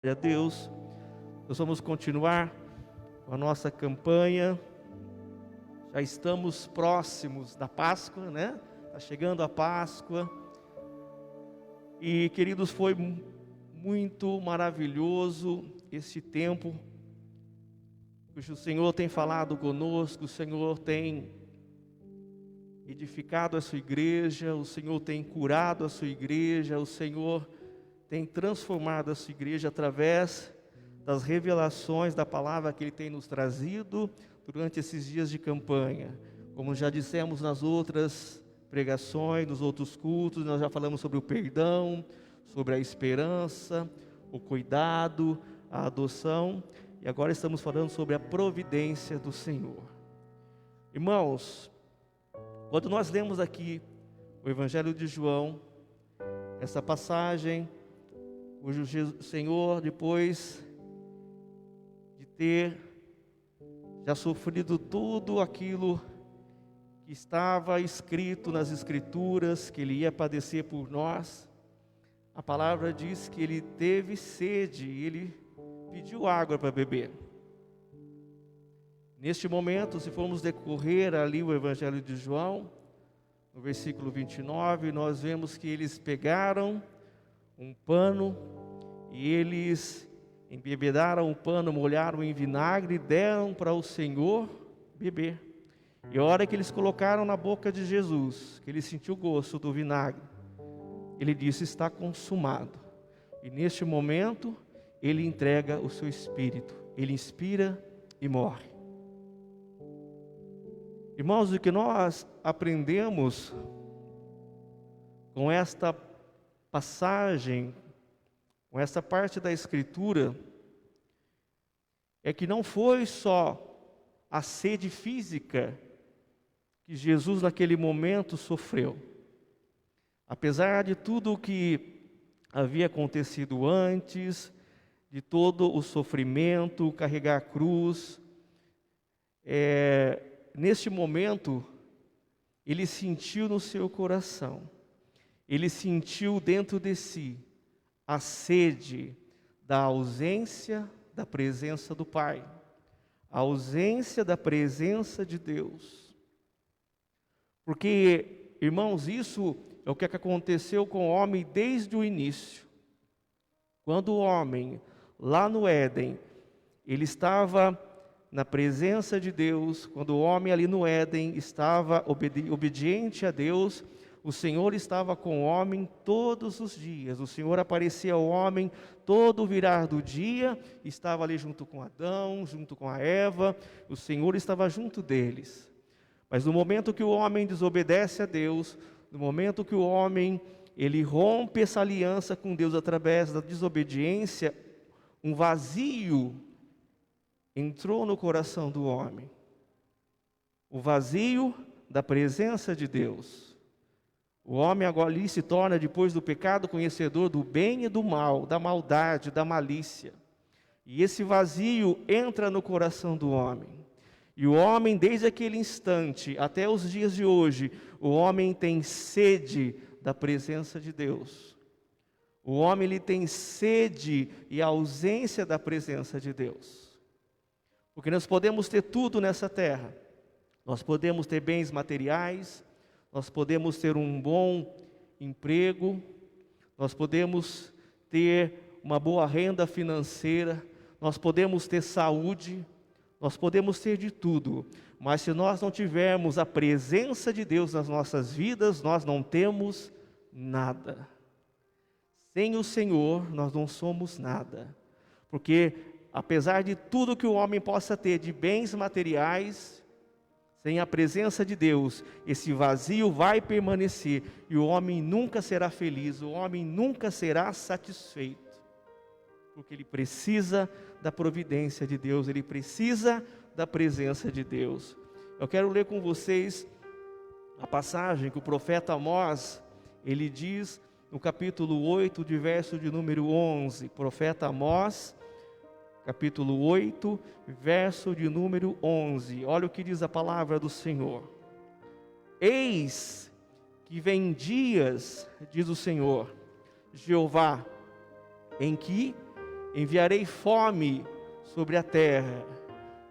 Glória a Deus. Nós vamos continuar com a nossa campanha. Já estamos próximos da Páscoa, né? Está chegando a Páscoa. E, queridos, foi muito maravilhoso esse tempo que o Senhor tem falado conosco, o Senhor tem edificado a sua igreja, o Senhor tem curado a sua igreja, o Senhor tem transformado a sua igreja através das revelações da palavra que Ele tem nos trazido durante esses dias de campanha. Como já dissemos nas outras pregações, nos outros cultos, nós já falamos sobre o perdão, sobre a esperança, o cuidado, a adoção, e agora estamos falando sobre a providência do Senhor. Irmãos, quando nós lemos aqui o Evangelho de João, essa passagem, o Senhor, depois de ter já sofrido tudo aquilo que estava escrito nas Escrituras, que Ele ia padecer por nós, a palavra diz que Ele teve sede e Ele pediu água para beber. Neste momento, se formos decorrer ali o Evangelho de João, no versículo 29, nós vemos que eles pegaram um pano e eles embebedaram o pano, molharam em vinagre e deram para o Senhor beber. E a hora que eles colocaram na boca de Jesus, que ele sentiu o gosto do vinagre, ele disse: está consumado. E neste momento, ele entrega o seu espírito, ele inspira e morre. Irmãos, o que nós aprendemos com esta passagem, com essa parte da Escritura, é que não foi só a sede física que Jesus naquele momento sofreu. Apesar de tudo o que havia acontecido antes, de todo o sofrimento, carregar a cruz, neste momento, ele sentiu no seu coração, ele sentiu dentro de si a sede da ausência da presença do Pai, a ausência da presença de Deus. Porque, irmãos, isso é o que aconteceu com o homem desde o início. Quando o homem, lá no Éden, ele estava na presença de Deus, quando o homem ali no Éden estava obediente a Deus, o Senhor estava com o homem todos os dias. O Senhor aparecia ao homem todo o virar do dia, estava ali junto com Adão, junto com a Eva, o Senhor estava junto deles. Mas no momento que o homem desobedece a Deus, no momento que o homem ele rompe essa aliança com Deus através da desobediência, um vazio entrou no coração do homem. O vazio da presença de Deus. O homem agora ali se torna, depois do pecado, conhecedor do bem e do mal, da maldade, da malícia. E esse vazio entra no coração do homem. E o homem, desde aquele instante até os dias de hoje, o homem tem sede da presença de Deus. O homem ele tem sede e ausência da presença de Deus. Porque nós podemos ter tudo nessa terra. Nós podemos ter bens materiais, nós podemos ter um bom emprego, nós podemos ter uma boa renda financeira, nós podemos ter saúde, nós podemos ter de tudo, mas se nós não tivermos a presença de Deus nas nossas vidas, nós não temos nada. Sem o Senhor, nós não somos nada, porque apesar de tudo que o homem possa ter de bens materiais, sem a presença de Deus, esse vazio vai permanecer e o homem nunca será feliz, o homem nunca será satisfeito, porque ele precisa da providência de Deus, ele precisa da presença de Deus. Eu quero ler com vocês a passagem que o profeta Amós, ele diz no capítulo 8, de verso de número 11, profeta Amós, capítulo 8, verso de número 11. Olha o que diz a palavra do Senhor. Eis que vem dias, diz o Senhor, Jeová, em que enviarei fome sobre a terra,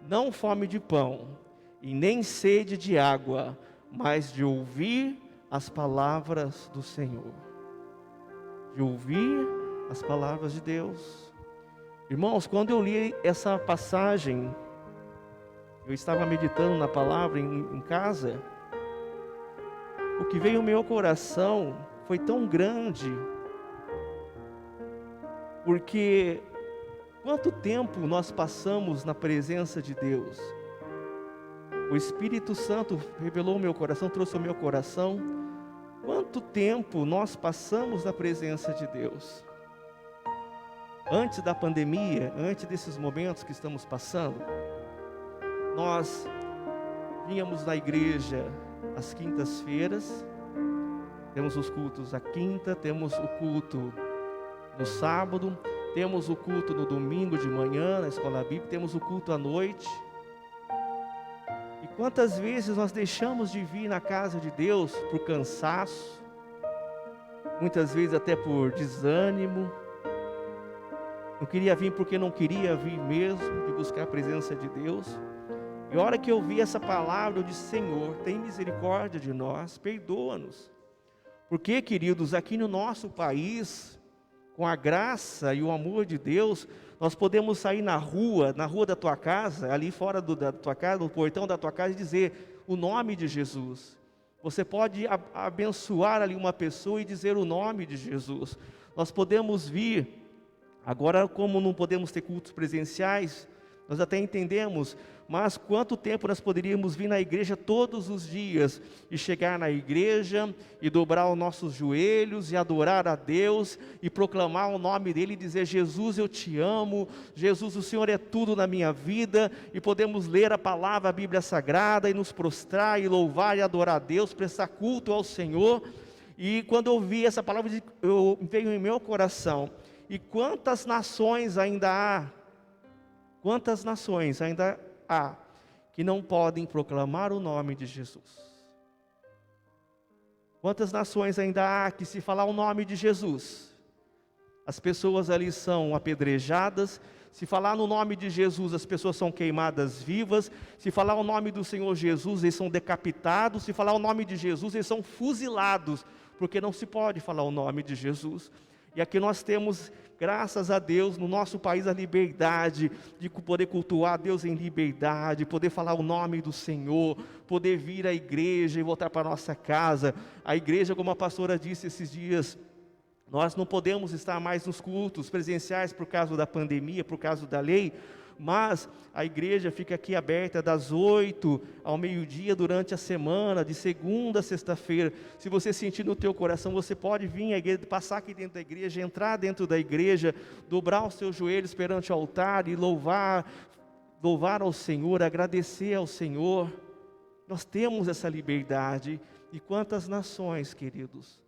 não fome de pão, e nem sede de água, mas de ouvir as palavras do Senhor. De ouvir as palavras de Deus. Irmãos, quando eu li essa passagem, eu estava meditando na palavra em casa, o que veio ao meu coração foi tão grande, porque quanto tempo nós passamos na presença de Deus? O Espírito Santo revelou o meu coração, trouxe ao meu coração, quanto tempo nós passamos na presença de Deus? Antes da pandemia, antes desses momentos que estamos passando, nós vínhamos na igreja às quintas-feiras, temos os cultos à quinta, temos o culto no sábado, temos o culto no domingo de manhã, na escola bíblica, temos o culto à noite. E quantas vezes nós deixamos de vir na casa de Deus por cansaço, muitas vezes até por desânimo, não queria vir porque não queria vir mesmo, de buscar a presença de Deus. E a hora que eu vi essa palavra, eu disse: Senhor, tem misericórdia de nós, perdoa-nos. Porque, queridos, aqui no nosso país, com a graça e o amor de Deus, nós podemos sair na rua da tua casa, ali fora da tua casa, no portão da tua casa, e dizer o nome de Jesus. Você pode abençoar ali uma pessoa e dizer o nome de Jesus. Nós podemos vir, agora como não podemos ter cultos presenciais, nós até entendemos, mas quanto tempo nós poderíamos vir na igreja todos os dias e chegar na igreja e dobrar os nossos joelhos e adorar a Deus e proclamar o nome dele e dizer: Jesus, eu te amo, Jesus, o Senhor é tudo na minha vida, e podemos ler a palavra, a Bíblia Sagrada, e nos prostrar e louvar e adorar a Deus, prestar culto ao Senhor. E quando eu vi essa palavra, veio em meu coração: e quantas nações ainda há? Quantas nações ainda há que não podem proclamar o nome de Jesus? Quantas nações ainda há que, se falar o nome de Jesus, as pessoas ali são apedrejadas? Se falar no nome de Jesus, as pessoas são queimadas vivas. Se falar o nome do Senhor Jesus, eles são decapitados. Se falar o nome de Jesus, eles são fuzilados, porque não se pode falar o nome de Jesus. E aqui nós temos, graças a Deus, no nosso país, a liberdade de poder cultuar a Deus em liberdade, poder falar o nome do Senhor, poder vir à igreja e voltar para a nossa casa. A igreja, como a pastora disse esses dias, nós não podemos estar mais nos cultos presenciais por causa da pandemia, por causa da lei, mas a igreja fica aqui aberta das 8 ao meio-dia durante a semana, de segunda a sexta-feira. Se você sentir no teu coração, você pode vir à igreja, passar aqui dentro da igreja, entrar dentro da igreja, dobrar os seus joelhos perante o altar e louvar ao Senhor, agradecer ao Senhor. Nós temos essa liberdade. E quantas nações, queridos,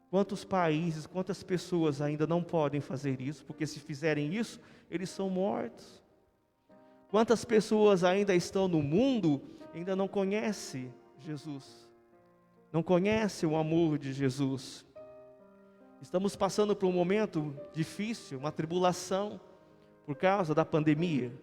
quantos países, quantas pessoas ainda não podem fazer isso, porque se fizerem isso, eles são mortos. Quantas pessoas ainda estão no mundo e ainda não conhecem Jesus, não conhecem o amor de Jesus. Estamos passando por um momento difícil, uma tribulação, por causa da pandemia.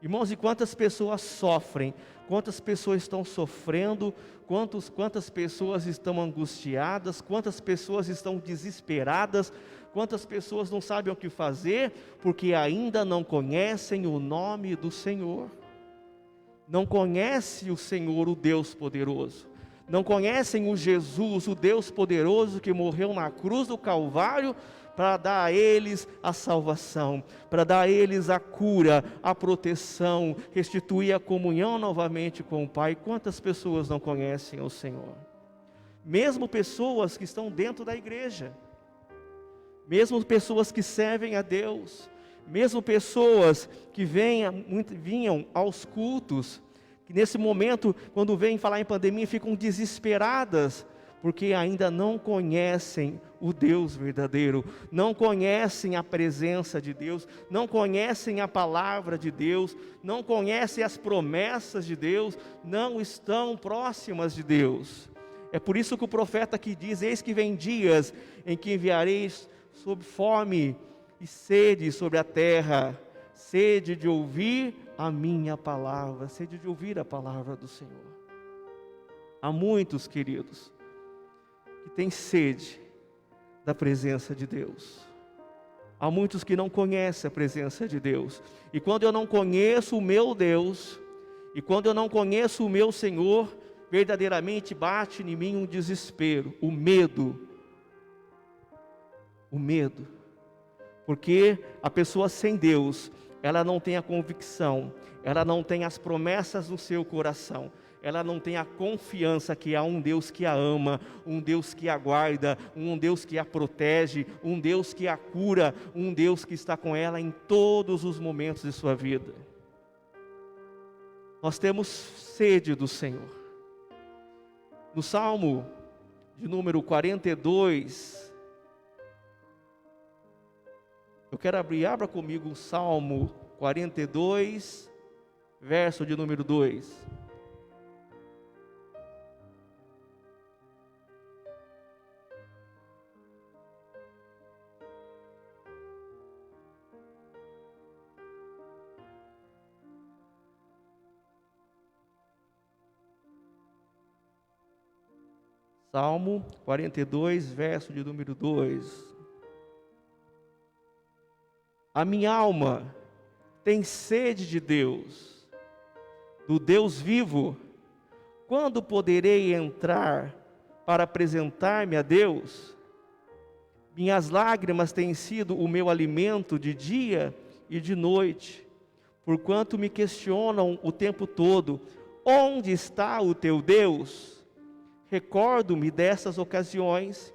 Irmãos, e quantas pessoas sofrem, quantas pessoas estão sofrendo, quantas pessoas estão angustiadas, quantas pessoas estão desesperadas, quantas pessoas não sabem o que fazer, porque ainda não conhecem o nome do Senhor, não conhecem o Senhor, o Deus poderoso, não conhecem o Jesus, o Deus poderoso que morreu na cruz do Calvário, para dar a eles a salvação, para dar a eles a cura, a proteção, restituir a comunhão novamente com o Pai. Quantas pessoas não conhecem o Senhor? Mesmo pessoas que estão dentro da igreja, mesmo pessoas que servem a Deus, mesmo pessoas que vinham aos cultos, que nesse momento, quando vêm falar em pandemia, ficam desesperadas, porque ainda não conhecem o Deus verdadeiro, não conhecem a presença de Deus, não conhecem a palavra de Deus, não conhecem as promessas de Deus, não estão próximas de Deus. É por isso que o profeta aqui diz: eis que vem dias em que enviareis sob fome e sede sobre a terra, sede de ouvir a minha palavra, sede de ouvir a palavra do Senhor. Há muitos, queridos, que têm sede da presença de Deus. Há muitos que não conhecem a presença de Deus. E quando eu não conheço o meu Deus, e quando eu não conheço o meu Senhor, verdadeiramente bate em mim um desespero, o medo. O medo. Porque a pessoa sem Deus, ela não tem a convicção, ela não tem as promessas no seu coração, ela não tem a confiança que há um Deus que a ama, um Deus que a guarda, um Deus que a protege, um Deus que a cura, um Deus que está com ela em todos os momentos de sua vida. Nós temos sede do Senhor. No Salmo de número 42, eu quero abra comigo o Salmo 42, verso de número 2. Salmo 42, verso de número 2. A minha alma tem sede de Deus, do Deus vivo. Quando poderei entrar para apresentar-me a Deus? Minhas lágrimas têm sido o meu alimento de dia e de noite, porquanto me questionam o tempo todo: onde está o teu Deus? Recordo-me dessas ocasiões,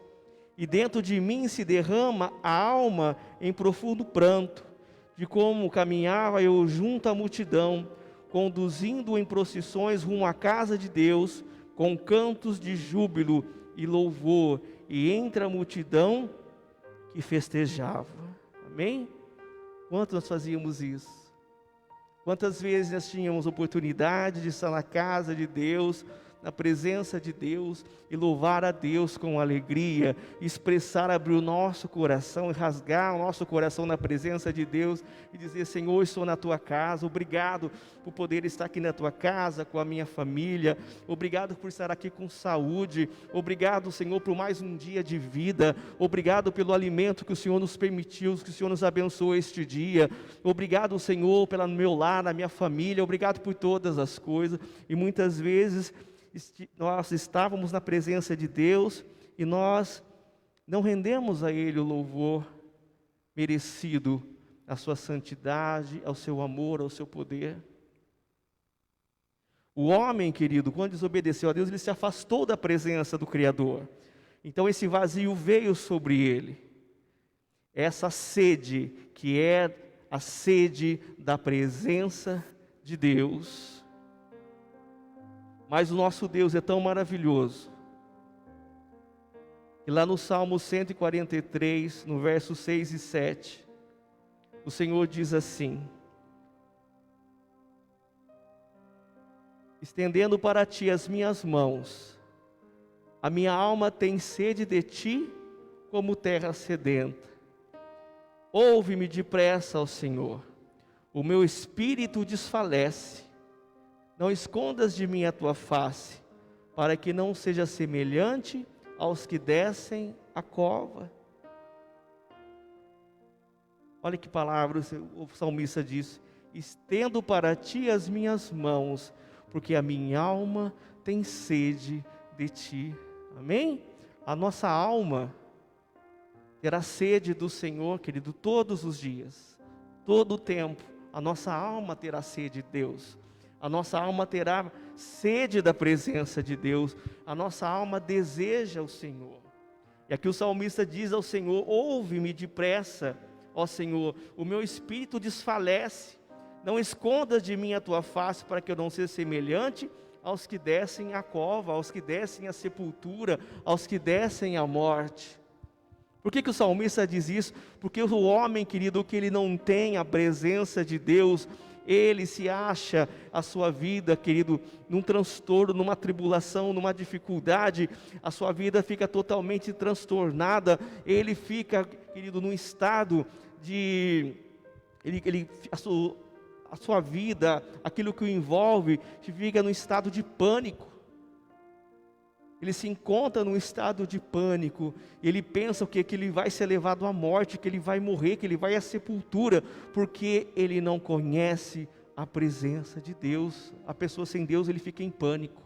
e dentro de mim se derrama a alma em profundo pranto, de como caminhava eu junto à multidão, conduzindo em procissões rumo à casa de Deus, com cantos de júbilo e louvor, e entre a multidão que festejava. Amém? Quanto nós fazíamos isso? Quantas vezes nós tínhamos oportunidade de estar na casa de Deus, na presença de Deus, e louvar a Deus com alegria, expressar, abrir o nosso coração e rasgar o nosso coração na presença de Deus e dizer: Senhor, estou na tua casa, obrigado por poder estar aqui na tua casa com a minha família, obrigado por estar aqui com saúde, obrigado, Senhor, por mais um dia de vida, obrigado pelo alimento que o Senhor nos permitiu, que o Senhor nos abençoou este dia, obrigado, Senhor, pelo meu lar, na minha família, obrigado por todas as coisas. E muitas vezes nós estávamos na presença de Deus e nós não rendemos a Ele o louvor merecido, à sua santidade, ao seu amor, ao seu poder. O homem, querido, quando desobedeceu a Deus, ele se afastou da presença do Criador. Então esse vazio veio sobre ele. Essa sede, que é a sede da presença de Deus. Mas o nosso Deus é tão maravilhoso, que lá no Salmo 143, no verso 6 e 7, o Senhor diz assim: estendendo para ti as minhas mãos, a minha alma tem sede de ti como terra sedenta. Ouve-me depressa, ó Senhor, o meu espírito desfalece. Não escondas de mim a tua face, para que não seja semelhante aos que descem a cova. Olha que palavra o salmista diz: estendo para ti as minhas mãos, porque a minha alma tem sede de ti. Amém? A nossa alma terá sede do Senhor, querido, todos os dias, todo o tempo. A nossa alma terá sede de Deus. A nossa alma terá sede da presença de Deus. A nossa alma deseja o Senhor. E aqui o salmista diz ao Senhor: ouve-me depressa, ó Senhor, o meu espírito desfalece. Não escondas de mim a tua face, para que eu não seja semelhante aos que descem à cova, aos que descem à sepultura, aos que descem à morte. Por que o salmista diz isso? Porque o homem, querido, que ele não tem a presença de Deus, ele se acha a sua vida, querido, num transtorno, numa tribulação, numa dificuldade, a sua vida fica totalmente transtornada, ele fica, querido, num estado a sua vida, aquilo que o envolve, fica num estado de pânico. Ele se encontra num estado de pânico, ele pensa que ele vai ser levado à morte, que ele vai morrer, que ele vai à sepultura, porque ele não conhece a presença de Deus. A pessoa sem Deus, ele fica em pânico.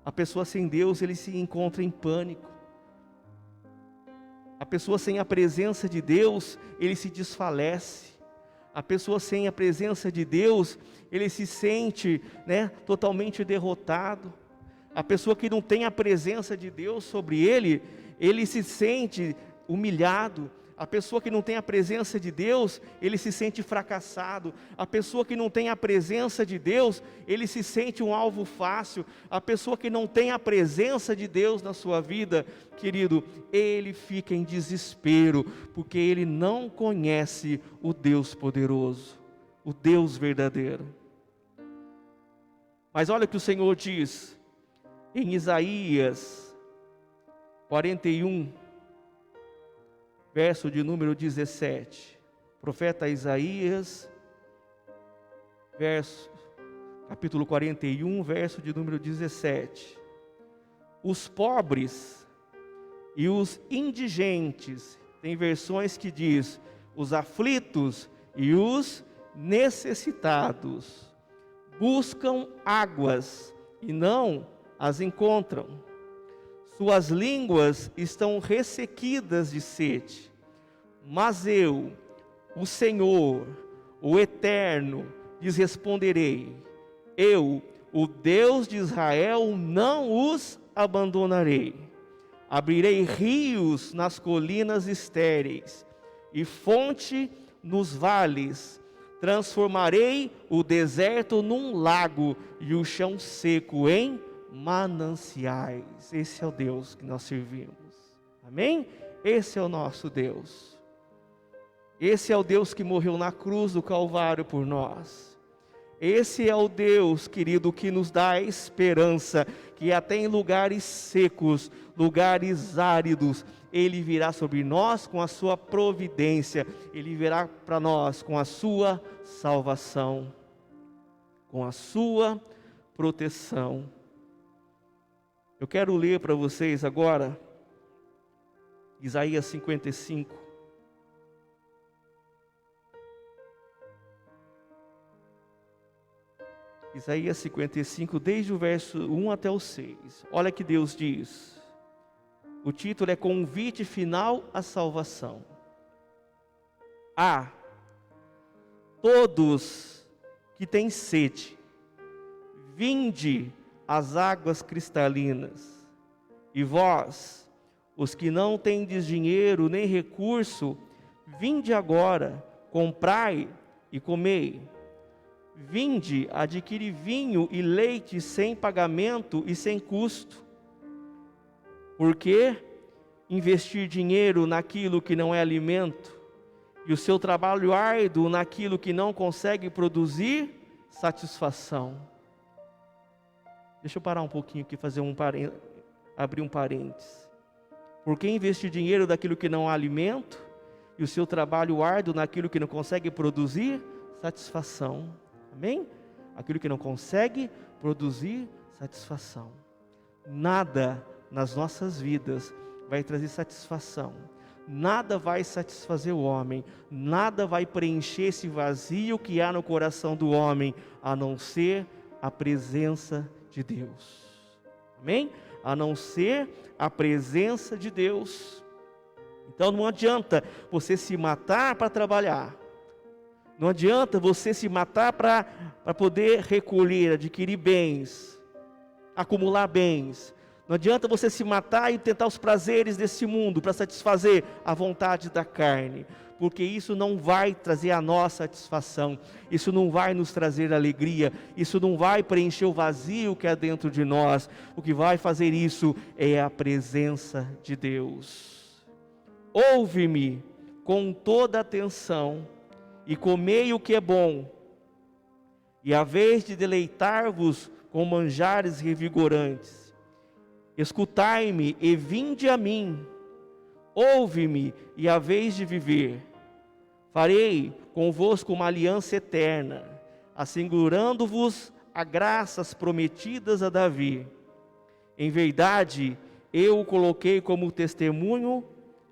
A pessoa sem Deus, ele se encontra em pânico. A pessoa sem a presença de Deus, ele se desfalece. A pessoa sem a presença de Deus, ele se sente, totalmente derrotado. A pessoa que não tem a presença de Deus sobre ele, ele se sente humilhado. A pessoa que não tem a presença de Deus, ele se sente fracassado. A pessoa que não tem a presença de Deus, ele se sente um alvo fácil. A pessoa que não tem a presença de Deus na sua vida, querido, ele fica em desespero, porque ele não conhece o Deus poderoso, o Deus verdadeiro. Mas olha o que o Senhor diz em Isaías 41, verso de número 17, profeta Isaías, capítulo 41, verso de número 17, os pobres e os indigentes, tem versões que diz, os aflitos e os necessitados, buscam águas e não as encontram, suas línguas estão ressequidas de sede, mas eu, o Senhor, o Eterno, lhes responderei, eu, o Deus de Israel, não os abandonarei, abrirei rios nas colinas estéreis, e fonte nos vales, transformarei o deserto num lago, e o chão seco em mananciais. Esse é o Deus que nós servimos, amém? Esse é o nosso Deus, esse é o Deus que morreu na cruz do Calvário por nós, esse é o Deus, querido, que nos dá a esperança, que até em lugares secos, lugares áridos, Ele virá sobre nós com a sua providência, Ele virá para nós com a sua salvação, com a sua proteção. Eu quero ler para vocês agora, Isaías 55. Isaías 55, desde o verso 1 até o 6. Olha que Deus diz. O título é Convite Final à Salvação. Todos que têm sede, vinde as águas cristalinas, e vós, os que não tendes dinheiro nem recurso, vinde agora, comprai e comei. Vinde, adquire vinho e leite sem pagamento e sem custo. Porque investir dinheiro naquilo que não é alimento, e o seu trabalho árduo naquilo que não consegue produzir satisfação. Deixa eu parar um pouquinho aqui, abrir um parênteses. Por que investir dinheiro naquilo que não há alimento, e o seu trabalho árduo naquilo que não consegue produzir satisfação? Amém? Aquilo que não consegue produzir satisfação. Nada nas nossas vidas vai trazer satisfação. Nada vai satisfazer o homem. Nada vai preencher esse vazio que há no coração do homem, a não ser a presença de Deus. Amém? A não ser a presença de Deus. Então não adianta você se matar para trabalhar. Não adianta você se matar para poder recolher, adquirir bens, acumular bens. Não adianta você se matar e tentar os prazeres desse mundo para satisfazer a vontade da carne, porque isso não vai trazer a nossa satisfação, isso não vai nos trazer alegria, isso não vai preencher o vazio que há dentro de nós. O que vai fazer isso é a presença de Deus. Ouve-me com toda atenção e comei o que é bom, e a vez de deleitar-vos com manjares revigorantes, escutai-me e vinde a mim, ouve-me e a vez de viver. Farei convosco uma aliança eterna, assegurando-vos a graças prometidas a Davi. Em verdade, eu o coloquei como testemunho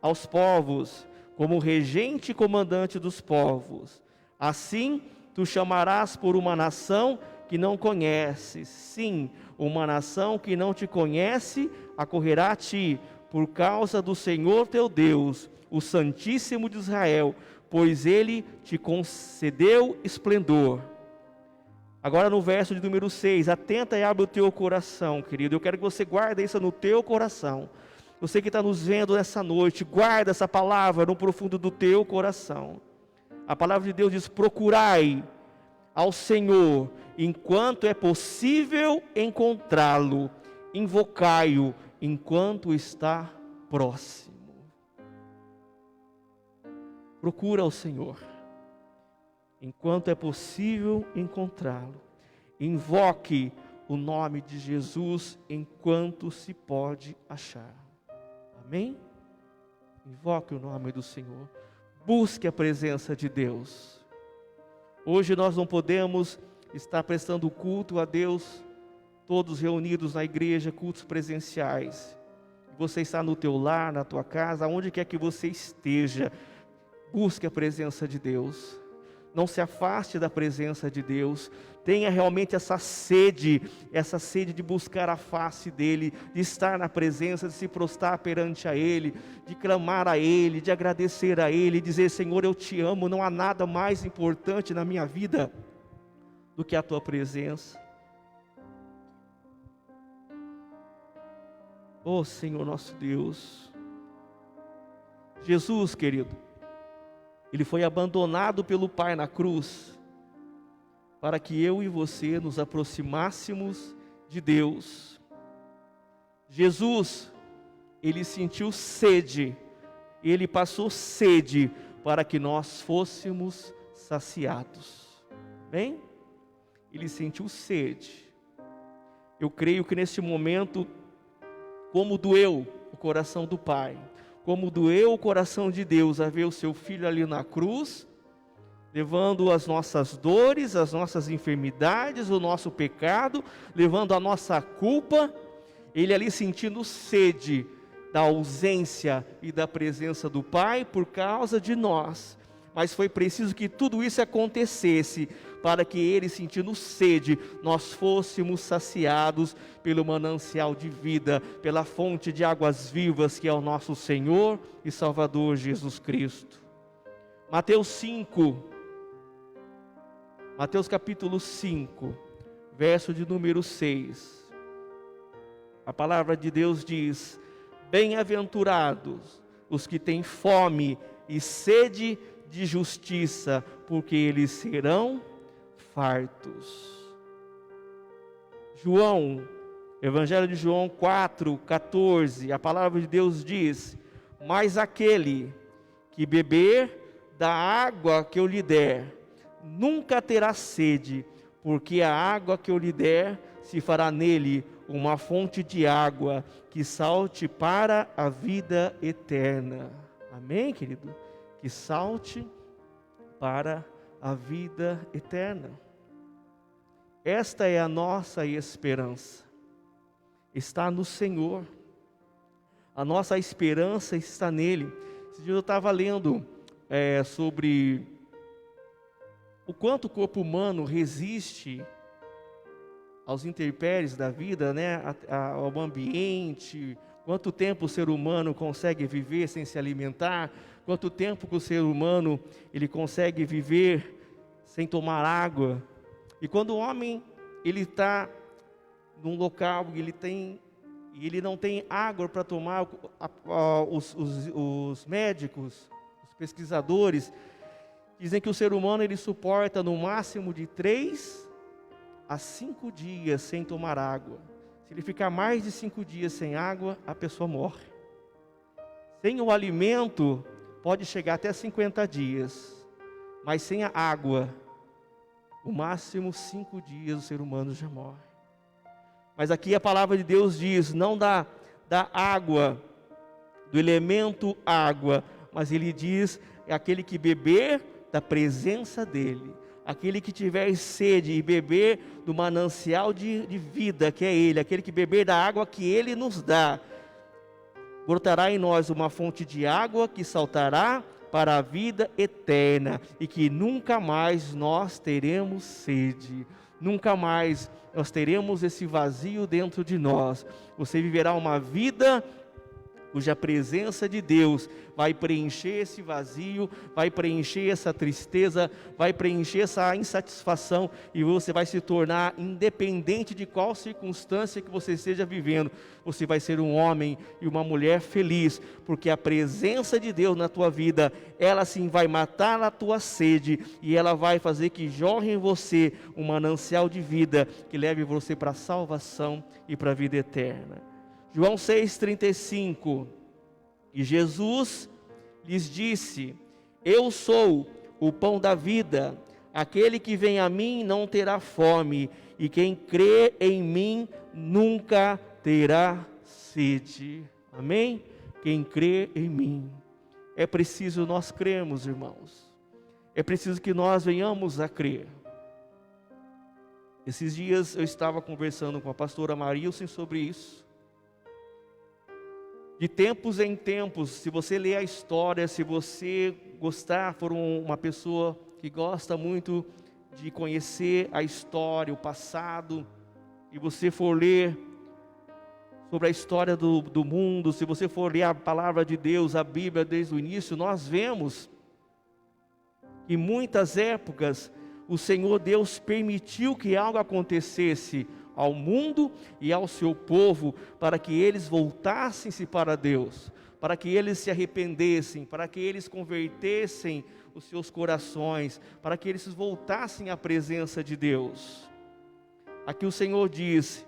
aos povos, como regente e comandante dos povos. Assim, tu chamarás por uma nação que não conheces. Sim, uma nação que não te conhece acorrerá a ti, por causa do Senhor teu Deus, o Santíssimo de Israel, pois ele te concedeu esplendor. Agora no verso de número 6, atenta e abre o teu coração, querido. Eu quero que você guarde isso no teu coração. Você que está nos vendo nessa noite, guarda essa palavra no profundo do teu coração. A palavra de Deus diz: procurai ao Senhor enquanto é possível encontrá-lo, invocai-o enquanto está próximo. Procura ao Senhor enquanto é possível encontrá-lo. Invoque o nome de Jesus enquanto se pode achar. Amém? Invoque o nome do Senhor. Busque a presença de Deus. Hoje nós não podemos estar prestando culto a Deus, todos reunidos na igreja, cultos presenciais. Você está no teu lar, na tua casa, aonde quer que você esteja. Busque a presença de Deus. Não se afaste da presença de Deus. Tenha realmente essa sede de buscar a face dEle, de estar na presença, de se prostrar perante a Ele, de clamar a Ele, de agradecer a Ele, dizer: Senhor, eu te amo, não há nada mais importante na minha vida do que a Tua presença. Oh Senhor nosso Deus, Jesus querido, Ele foi abandonado pelo Pai na cruz, para que eu e você nos aproximássemos de Deus. Jesus, Ele sentiu sede, Ele passou sede para que nós fôssemos saciados. Bem? Ele sentiu sede. Eu creio que neste momento, como doeu o coração do Pai, como doeu o coração de Deus a ver o seu Filho ali na cruz, levando as nossas dores, as nossas enfermidades, o nosso pecado, levando a nossa culpa, Ele ali sentindo sede da ausência e da presença do Pai por causa de nós. Mas foi preciso que tudo isso acontecesse para que Ele, sentindo sede, nós fôssemos saciados pelo manancial de vida, pela fonte de águas vivas que é o nosso Senhor e Salvador Jesus Cristo. Mateus capítulo 5, verso de número 6. A palavra de Deus diz: bem-aventurados os que têm fome e sede de justiça, porque eles serão fartos. Evangelho de João 4:14, a palavra de Deus diz: mas aquele que beber da água que eu lhe der, nunca terá sede, porque a água que eu lhe der se fará nele uma fonte de água que salte para a vida eterna. Amém, querido? Que salte para a vida eterna. Esta é a nossa esperança, está no Senhor. A nossa esperança está nele. Esse dia eu estava lendo sobre o quanto o corpo humano resiste aos intempéries da vida, né? Ao ambiente, quanto tempo o ser humano consegue viver sem se alimentar, quanto tempo que o ser humano ele consegue viver sem tomar água. E quando o homem ele está num local e ele não tem água para tomar, os médicos, os pesquisadores dizem que o ser humano ele suporta no máximo de 3 a 5 dias sem tomar água. Se ele ficar mais de 5 dias sem água, a pessoa morre. Sem o alimento, pode chegar até 50 dias, mas sem a água, o máximo 5 dias o ser humano já morre. Mas aqui a palavra de Deus diz, não da água, do elemento água, mas ele diz, é aquele que beber da presença dEle, aquele que tiver sede e beber do manancial de vida que é Ele, aquele que beber da água que Ele nos dá, brotará em nós uma fonte de água que saltará para a vida eterna, e que nunca mais nós teremos sede, nunca mais nós teremos esse vazio dentro de nós. Você viverá uma vida cuja presença de Deus vai preencher esse vazio, vai preencher essa tristeza, vai preencher essa insatisfação, e você vai se tornar, independente de qual circunstância que você esteja vivendo, você vai ser um homem e uma mulher feliz, porque a presença de Deus na tua vida, ela sim vai matar a tua sede, e ela vai fazer que jorre em você um manancial de vida, que leve você para a salvação e para a vida eterna. João 6,35, e Jesus lhes disse: eu sou o pão da vida, aquele que vem a mim não terá fome, e quem crê em mim nunca terá sede. Amém? Quem crê em mim. É preciso nós crermos, irmãos. É preciso que nós venhamos a crer. Esses dias eu estava conversando com a pastora Marilson sobre isso. De tempos em tempos, se você ler a história, se você gostar, for uma pessoa que gosta muito de conhecer a história, o passado, e você for ler sobre a história do mundo, se você for ler a palavra de Deus, a Bíblia desde o início, nós vemos que em muitas épocas o Senhor Deus permitiu que algo acontecesse ao mundo e ao seu povo, para que eles voltassem-se para Deus, para que eles se arrependessem, para que eles convertessem os seus corações, para que eles voltassem à presença de Deus. Aqui o Senhor diz: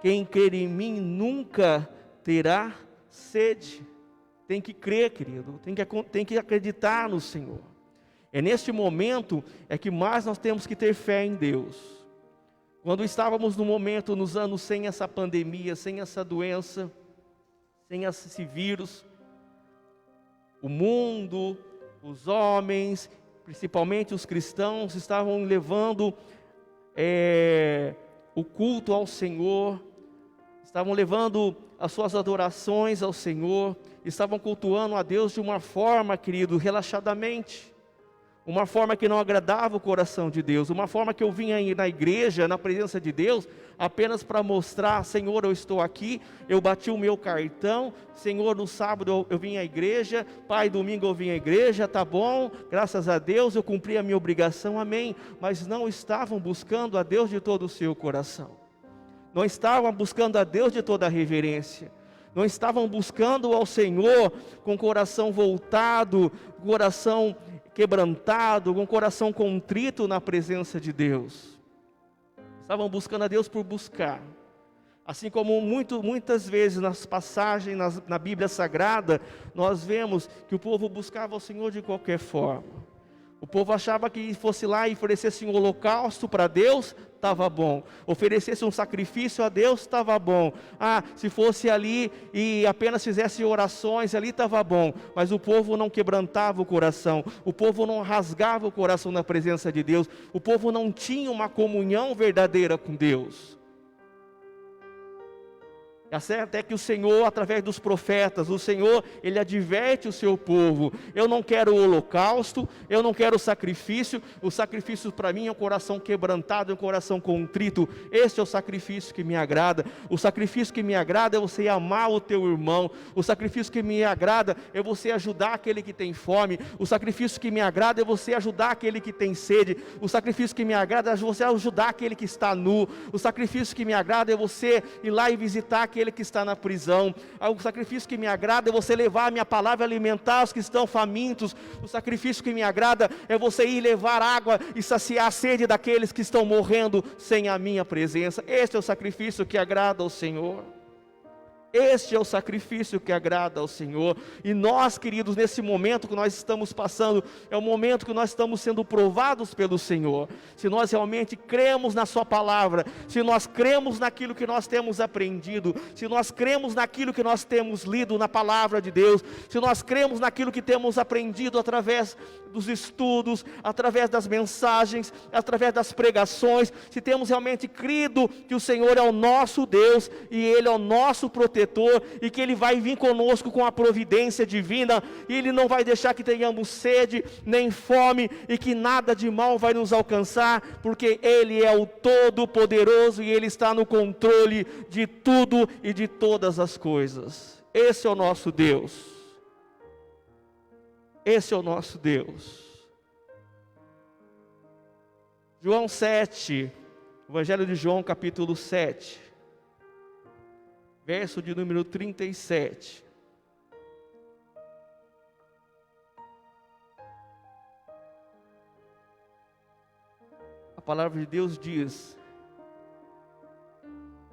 quem crer em mim nunca terá sede. Tem que crer, querido, tem que acreditar no Senhor. É neste momento que mais nós temos que ter fé em Deus. Quando estávamos no momento, nos anos sem essa pandemia, sem essa doença, sem esse vírus, o mundo, os homens, principalmente os cristãos, estavam levando o culto ao Senhor, estavam levando as suas adorações ao Senhor, estavam cultuando a Deus de uma forma, querido, relaxadamente. Uma forma que não agradava o coração de Deus, uma forma que eu vinha na igreja, na presença de Deus, apenas para mostrar: Senhor, eu estou aqui, eu bati o meu cartão, Senhor, no sábado eu vim à igreja, Pai, domingo eu vim à igreja, tá bom, graças a Deus eu cumpri a minha obrigação, amém. Mas não estavam buscando a Deus de todo o seu coração, não estavam buscando a Deus de toda a reverência, não estavam buscando ao Senhor com o coração voltado, coração quebrantado, com o coração contrito na presença de Deus. Estavam buscando a Deus por buscar. Assim como muitas vezes nas passagens na Bíblia Sagrada, nós vemos que o povo buscava o Senhor de qualquer forma. O povo achava que fosse lá e oferecesse um holocausto para Deus, estava bom. Oferecesse um sacrifício a Deus, estava bom. Se fosse ali e apenas fizesse orações ali, estava bom. Mas o povo não quebrantava o coração, o povo não rasgava o coração na presença de Deus, o povo não tinha uma comunhão verdadeira com Deus. Até que o Senhor, através dos profetas, o Senhor, Ele adverte o seu povo: eu não quero o holocausto, eu não quero o sacrifício para mim é um coração quebrantado, é um coração contrito. Este é o sacrifício que me agrada. O sacrifício que me agrada é você amar o teu irmão. O sacrifício que me agrada é você ajudar aquele que tem fome. O sacrifício que me agrada é você ajudar aquele que tem sede. O sacrifício que me agrada é você ajudar aquele que está nu. O sacrifício que me agrada é você ir lá e visitar aquele que está na prisão. O sacrifício que me agrada é você levar a minha palavra e alimentar os que estão famintos. O sacrifício que me agrada é você ir levar água e saciar a sede daqueles que estão morrendo sem a minha presença. Este é o sacrifício que agrada ao Senhor. Este é o sacrifício que agrada ao Senhor. E nós, queridos, nesse momento que nós estamos passando, é o momento que nós estamos sendo provados pelo Senhor. Se nós realmente cremos na sua palavra, se nós cremos naquilo que nós temos aprendido, se nós cremos naquilo que nós temos lido na palavra de Deus, se nós cremos naquilo que temos aprendido através dos estudos, através das mensagens, através das pregações, se temos realmente crido que o Senhor é o nosso Deus e Ele é o nosso protetor, e que Ele vai vir conosco com a providência divina, e Ele não vai deixar que tenhamos sede, nem fome, e que nada de mal vai nos alcançar, porque Ele é o Todo-Poderoso, e Ele está no controle de tudo e de todas as coisas. Esse é o nosso Deus. Esse é o nosso Deus. João 7, Evangelho de João, capítulo 7. Verso de número 37. A palavra de Deus diz,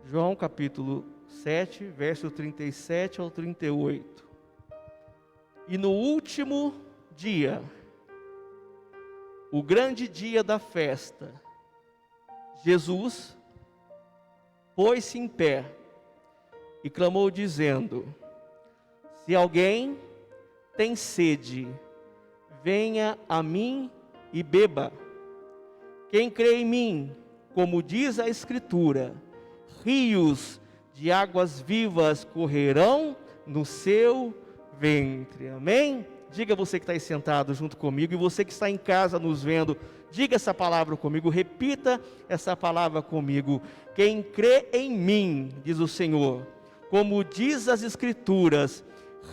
João capítulo 7, verso 37 ao 38. E no último dia, o grande dia da festa, Jesus pôs-se em pé e clamou dizendo: se alguém tem sede, venha a mim e beba. Quem crê em mim, como diz a Escritura, rios de águas vivas correrão no seu ventre. Amém? Diga você que está aí sentado junto comigo, e você que está em casa nos vendo, diga essa palavra comigo, repita essa palavra comigo. Quem crê em mim, diz o Senhor, como diz as Escrituras,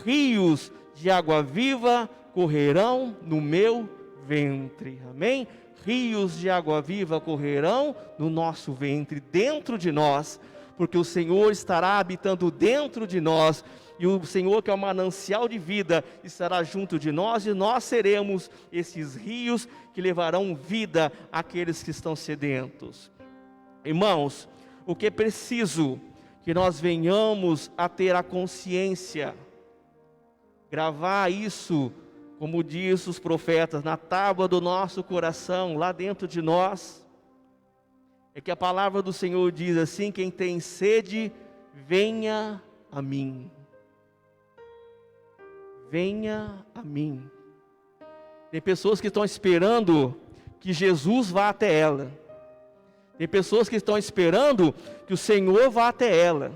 rios de água viva correrão no meu ventre. Amém? Rios de água viva correrão no nosso ventre, dentro de nós, porque o Senhor estará habitando dentro de nós, e o Senhor, que é o manancial de vida, estará junto de nós, e nós seremos esses rios que levarão vida àqueles que estão sedentos. Irmãos, o que é preciso que nós venhamos a ter a consciência, gravar isso, como diz os profetas, na tábua do nosso coração, lá dentro de nós, é que a palavra do Senhor diz assim: quem tem sede, venha a mim. Venha a mim. Tem pessoas que estão esperando que Jesus vá até ela. Tem pessoas que estão esperando que o Senhor vá até ela.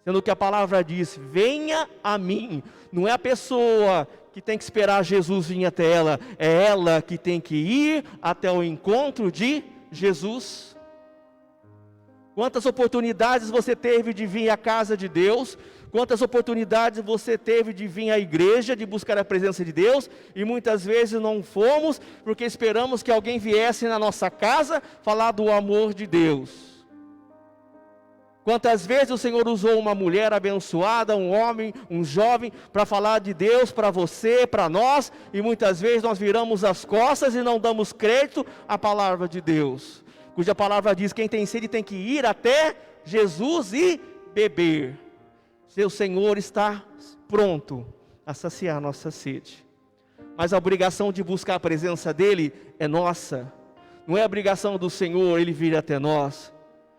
Sendo que a palavra diz: venha a mim. Não é a pessoa que tem que esperar Jesus vir até ela, é ela que tem que ir até o encontro de Jesus. Quantas oportunidades você teve de vir à casa de Deus, quantas oportunidades você teve de vir à igreja, de buscar a presença de Deus, e muitas vezes não fomos, porque esperamos que alguém viesse na nossa casa falar do amor de Deus. Quantas vezes o Senhor usou uma mulher abençoada, um homem, um jovem, para falar de Deus para você, para nós, e muitas vezes nós viramos as costas e não damos crédito à palavra de Deus, cuja palavra diz: quem tem sede tem que ir até Jesus e beber. Seu Senhor está pronto a saciar a nossa sede, mas a obrigação de buscar a presença dEle é nossa. Não é a obrigação do Senhor Ele vir até nós,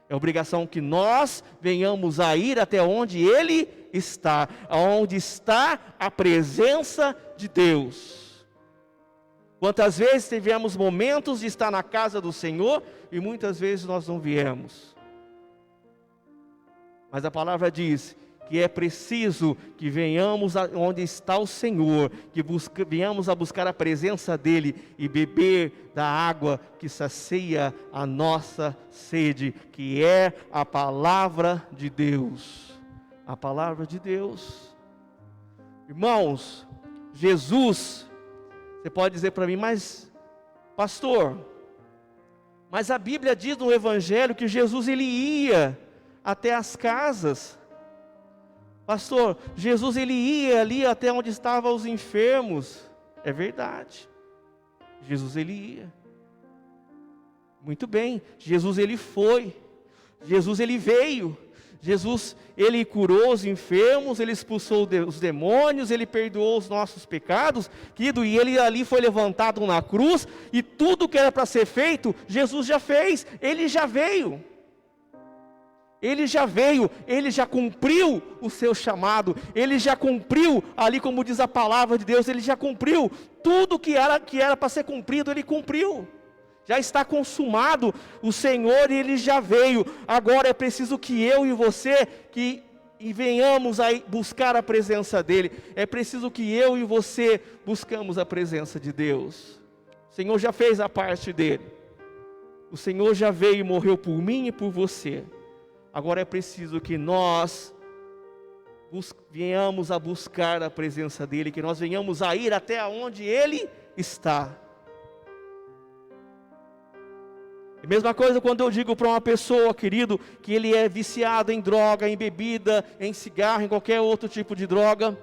é obrigação que nós venhamos a ir até onde Ele está, aonde está a presença de Deus. Quantas vezes tivemos momentos de estar na casa do Senhor e muitas vezes nós não viemos. Mas a palavra diz que é preciso que venhamos onde está o Senhor, que venhamos a buscar a presença dEle e beber da água que sacia a nossa sede, que é a palavra de Deus. A palavra de Deus. Irmãos, Jesus, você pode dizer para mim: mas pastor, mas a Bíblia diz no Evangelho que Jesus ele ia até as casas. Pastor, Jesus ele ia ali até onde estavam os enfermos. É verdade, Jesus ele ia. Muito bem, Jesus ele foi, Jesus ele veio, Jesus, Ele curou os enfermos, Ele expulsou os demônios, Ele perdoou os nossos pecados, querido, e Ele ali foi levantado na cruz, e tudo que era para ser feito, Jesus já fez, Ele já veio. Ele já veio, Ele já cumpriu o seu chamado, Ele já cumpriu, ali como diz a palavra de Deus, Ele já cumpriu, tudo que era para ser cumprido, Ele cumpriu. Já está consumado, o Senhor, Ele já veio. Agora é preciso que eu e você, e venhamos a buscar a presença dEle. É preciso que eu e você buscamos a presença de Deus. O Senhor já fez a parte dEle. O Senhor já veio e morreu por mim e por você. Agora é preciso que nós venhamos a buscar a presença dEle, que nós venhamos a ir até onde Ele está. A mesma coisa quando eu digo para uma pessoa, querido, que ele é viciado em droga, em bebida, em cigarro, em qualquer outro tipo de droga.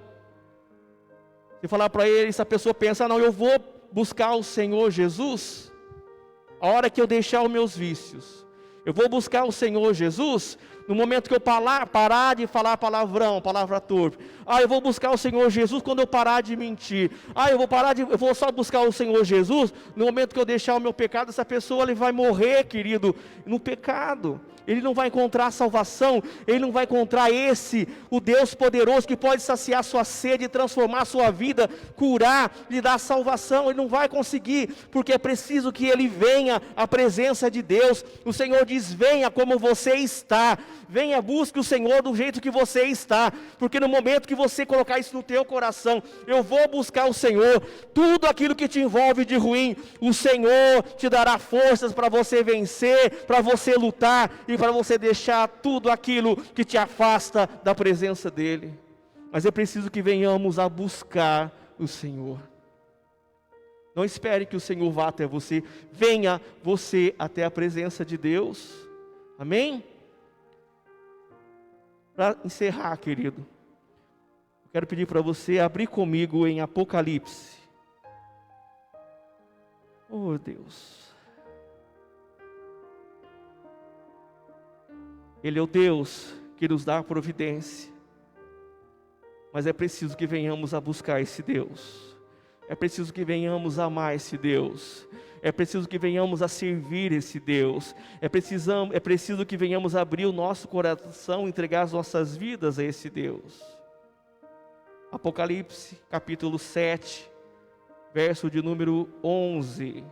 Se falar para ele, se a pessoa pensa, não, eu vou buscar o Senhor Jesus, a hora que eu deixar os meus vícios, eu vou buscar o Senhor Jesus, no momento que eu parar de falar palavrão, palavra torpe. Eu vou buscar o Senhor Jesus quando eu parar de mentir. Eu vou só buscar o Senhor Jesus no momento que eu deixar o meu pecado. Essa pessoa, ele vai morrer, querido, no pecado. Ele não vai encontrar salvação, ele não vai encontrar o Deus poderoso que pode saciar sua sede, transformar sua vida, curar, lhe dar salvação. Ele não vai conseguir, porque é preciso que ele venha à presença de Deus. O Senhor diz, venha como você está, venha, busque o Senhor do jeito que você está, porque no momento que você colocar isso no teu coração, eu vou buscar o Senhor, tudo aquilo que te envolve de ruim, o Senhor te dará forças para você vencer, para você lutar, e para você deixar tudo aquilo que te afasta da presença dEle. Mas é preciso que venhamos a buscar o Senhor. Não espere que o Senhor vá até você, venha você até a presença de Deus. Amém? Para encerrar, querido, eu quero pedir para você abrir comigo em Apocalipse. Oh Deus, Ele é o Deus que nos dá a providência, mas é preciso que venhamos a buscar esse Deus, é preciso que venhamos a amar esse Deus, é preciso que venhamos a servir esse Deus, é preciso que venhamos a abrir o nosso coração, entregar as nossas vidas a esse Deus. Apocalipse capítulo 7, verso de número 11.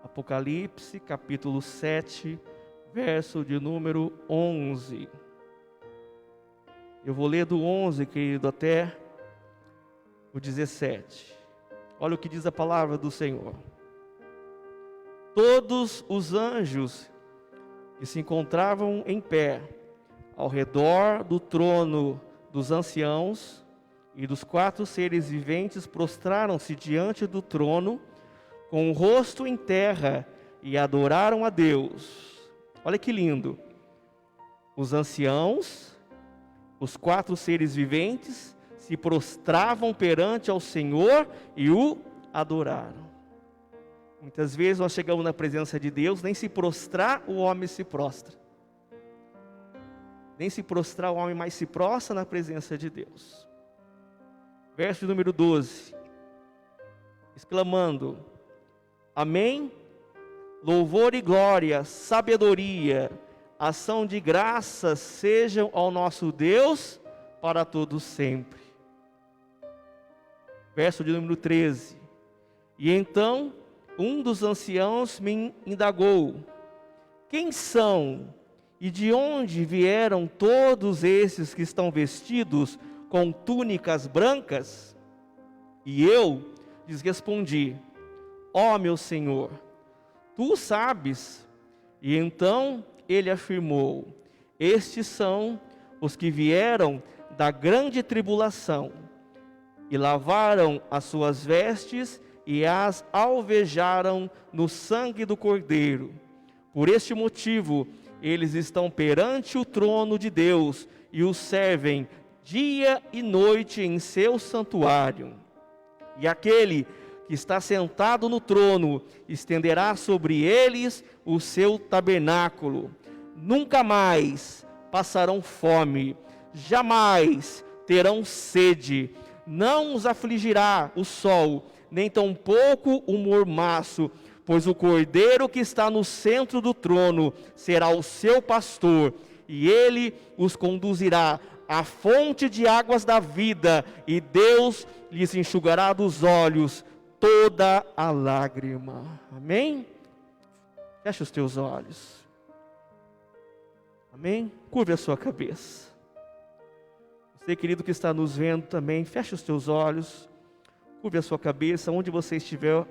Apocalipse capítulo 7, verso de número 11. Eu vou ler do 11, querido, até o 17. Olha o que diz a palavra do Senhor. Todos os anjos que se encontravam em pé ao redor do trono dos anciãos e dos 4 seres viventes prostraram-se diante do trono com o rosto em terra e adoraram a Deus. Olha que lindo. Os anciãos, os 4 seres viventes se prostravam perante ao Senhor e o adoraram. Muitas vezes nós chegamos na presença de Deus, nem se prostrar o homem se prostra. Nem se prostrar o homem mais se prostra na presença de Deus. Verso número 12. Exclamando, amém, louvor e glória, sabedoria, ação de graças sejam ao nosso Deus para todos sempre. Verso de número 13. E então um dos anciãos me indagou, quem são e de onde vieram todos esses que estão vestidos com túnicas brancas? E eu lhes respondi, ó meu Senhor, tu sabes. E então ele afirmou, estes são os que vieram da grande tribulação e lavaram as suas vestes e as alvejaram no sangue do Cordeiro. Por este motivo, eles estão perante o trono de Deus e o servem dia e noite em seu santuário. E aquele que está sentado no trono estenderá sobre eles o seu tabernáculo. Nunca mais passarão fome, jamais terão sede, não os afligirá o sol, nem tampouco o mormaço, pois o Cordeiro que está no centro do trono será o seu pastor, e ele os conduzirá à fonte de águas da vida, e Deus lhes enxugará dos olhos toda a lágrima. Amém? Feche os teus olhos. Amém? Curve a sua cabeça. Você, querido, que está nos vendo também, feche os teus olhos, curve a sua cabeça, onde você estiver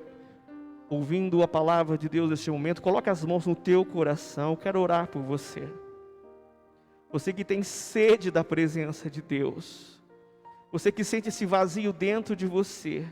ouvindo a palavra de Deus neste momento, coloque as mãos no teu coração. Eu quero orar por você. Você que tem sede da presença de Deus, você que sente esse vazio dentro de você,